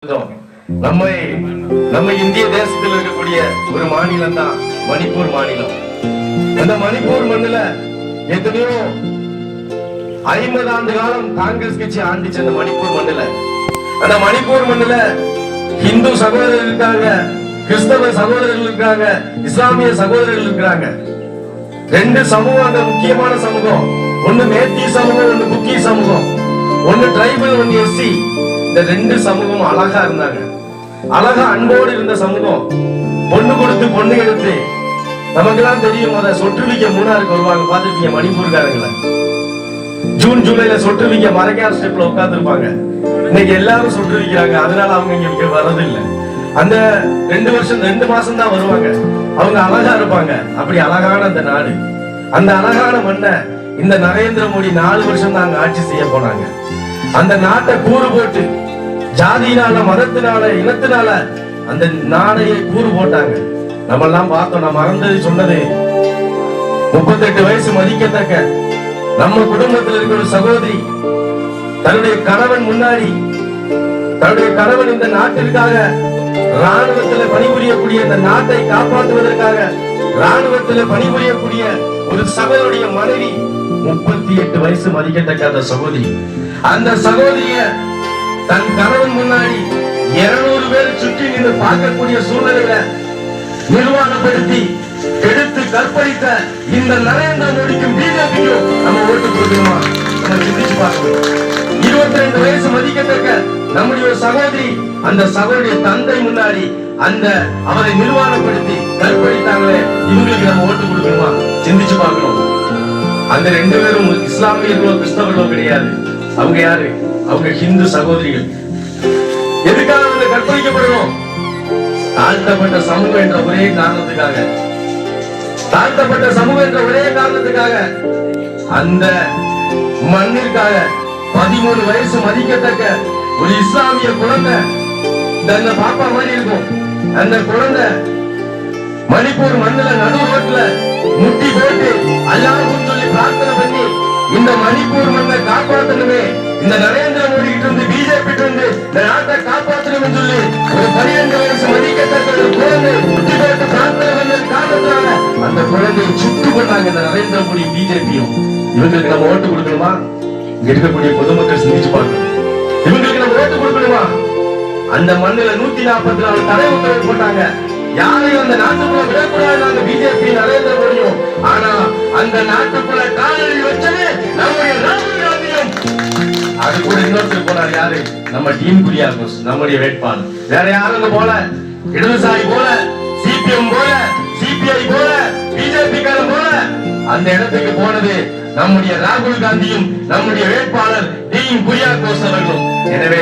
நம்ம இந்திய தேசத்தில் இருக்கக்கூடிய ஒரு மாநிலம் தான் மணிப்பூர் மாநிலம். அந்த மணிப்பூர் மண்ணுல எத்தனையோ 50 ஆண்டு காலம் காங்கிரஸ் கட்சி ஆண்டுச்சு. அந்த மணிப்பூர் மண்ணுல அந்த மணிப்பூர் மண்ணுல இந்து சகோதரர்கள் இருக்காங்க, கிறிஸ்தவ சகோதரர்கள் இருக்காங்க, இஸ்லாமிய சகோதரர்கள் இருக்காங்க. ரெண்டு சமூகம் அந்த முக்கியமான சமூகம். ஒண்ணு மேத்தி சமூகம், ஒண்ணு குக்கி சமூகம், ஒண்ணு ட்ரைபல், ஒண்ணு எஸ்சி. இந்த ரெண்டு சமூகம் அழகா இருந்தாங்க, அழகா அன்போடு இருந்த சமூகம். பொண்ணு கொடுத்து பொண்ணு எடுத்து, நமக்கெல்லாம் தெரியும், அத சொற்றுவிக்க மூணாருக்கு வருவாங்க, பாத்துருப்பீங்க மணிப்பூர்காரங்களை. ஜூன் ஜூலைல சொற்றுவிக்க மரக்கார் ஸ்டெப்ல உட்கார்ந்து இருப்பாங்க. இன்னைக்கு எல்லாரும் சொற்றுவிக்கிறாங்க, அதனால அவங்க இங்க வர்றதில்லை. அந்த 2 மாசம் தான் வருவாங்க. அவங்க அழகா இருப்பாங்க. அப்படி அழகான அந்த நாடு, அந்த அழகான மண்ணை இந்த நரேந்திர மோடி 4 வருஷம் தான் அங்க ஆட்சி செய்ய போனாங்க. அந்த நாட்டை கூறு போட்டு, ஜாதியினால, மதத்தினால, இனத்தினால அந்த நாடையை கூறு போட்டாங்க. நம்ம எல்லாம் பார்த்தோம். நான் மறந்தது சொன்னது, 38 வயசு மதிக்கத்தக்க நம்ம குடும்பத்தில் இருக்கிற ஒரு சகோதரி தன்னுடைய கணவன் முன்னாடி, தன்னுடைய கணவன் இந்த நாட்டிற்காக ராணுவத்தில் பணிபுரியக்கூடிய, இந்த நாட்டை காப்பாற்றுவதற்காக ராணுவத்தில் பணிபுரியக்கூடிய ஒரு சகோதரிய மனைவி, 38 வயசு மதிக்கத்தக்க அந்த சகோதரி, அந்த சகோதரிய தன் கணவன் முன்னாடி 200 பேர் சுற்றி நின்று பார்க்கக்கூடிய சூழ்நிலையில நிர்வாணப்படுத்தி எடுத்து கற்பழித்த இந்த நரேந்திர மோடிக்கும் பிஜேபிக்கும் நம்ம ஓட்டு கொடுக்கணுமா? நம்ம சிந்திச்சு பார்க்கணும். 22 வயசு மதிக்கத்தக்க நம்முடைய சகோதரி, அந்த சகோதரிய தந்தை முன்னாடி அந்த அவரை நிர்வாணப்படுத்தி கற்பழித்தாங்களே, இவங்களுக்கு நம்ம ஓட்டு கொடுக்கணுமா? சிந்திச்சு பார்க்கணும். அந்த 2 பேரும் இஸ்லாமியர்களோ கிறிஸ்தவர்களோ கிடையாது. அவங்க யாரு? அவங்க ஹிந்து சகோதரிகள். எதுக்காக அவங்க கற்பழிக்கப்படணும்? தாழ்த்தப்பட்ட சமூகம் என்ற ஒரே காரணத்துக்காக, தாழ்த்தப்பட்ட சமூகம் என்ற ஒரே காரணத்துக்காக, அந்த மண்ணிற்காக 13 வயசு மதிக்கத்தக்க ஒரு இஸ்லாமிய குழந்தை, இந்த பாப்பா மாதிரி இருக்கும், அந்த குழந்தை மணிப்பூர் மண்ணுல நடு ரோட்ல முட்டி போட்டு அல்லாஹ்வுன்னு சொல்லி பிரார்த்தனை பண்ணி, இந்த மணிப்பூர் மண்ணை காப்பாற்றணுமே, இந்த நரேந்திர மோடி கிட்ட இருந்து, பிஜேபி கிட்ட இருந்து இந்த நாட்டை காப்பாற்றணும் சொல்லி ஒரு 12 வயசு மதிக்கத்தக்க ஒரு குழந்தை முட்டி போட்டு பிரார்த்தனை பண்ணது காரணத்தினால அந்த குழந்தையை சுட்டு கொண்டாங்க இந்த நரேந்திர மோடி பிஜேபியும். இவங்களுக்கு நம்ம ஓட்டு கொடுக்கணுமா? இங்க இருக்கக்கூடிய பொதுமக்கள் சிந்திச்சு பார்க்கணும். இவங்களுக்கு நம்ம ஓட்டு கொடுக்கணுமா? அந்த மண்ணில 144 தடை உத்தரவு போட்டாங்க. யாரையும் அந்த நாட்டுக்குள்ள விடக்கூடாது பிஜேபி நரேந்திர மோடியும். ஆனா அந்த நாட்டுக்குள்ள காலடி வச்சது நம்முடைய ராகுல் காந்தியும். அது கூட இன்னொருத்தர் போனார். யாரு? நம்ம டீன் குரியாகோஸ், நம்முடைய வேட்பாளர். வேற யாரும் போல, இடதுசாரி போல, சிபிஎம் போல, சிபிஐ போல, பிஜேபி காரன் போல அந்த இடத்துக்கு போனது நம்முடைய ராகுல் காந்தியும் நம்முடைய வேட்பாளர் டீன் குரியாகோஸ் அவர்களும். எனவே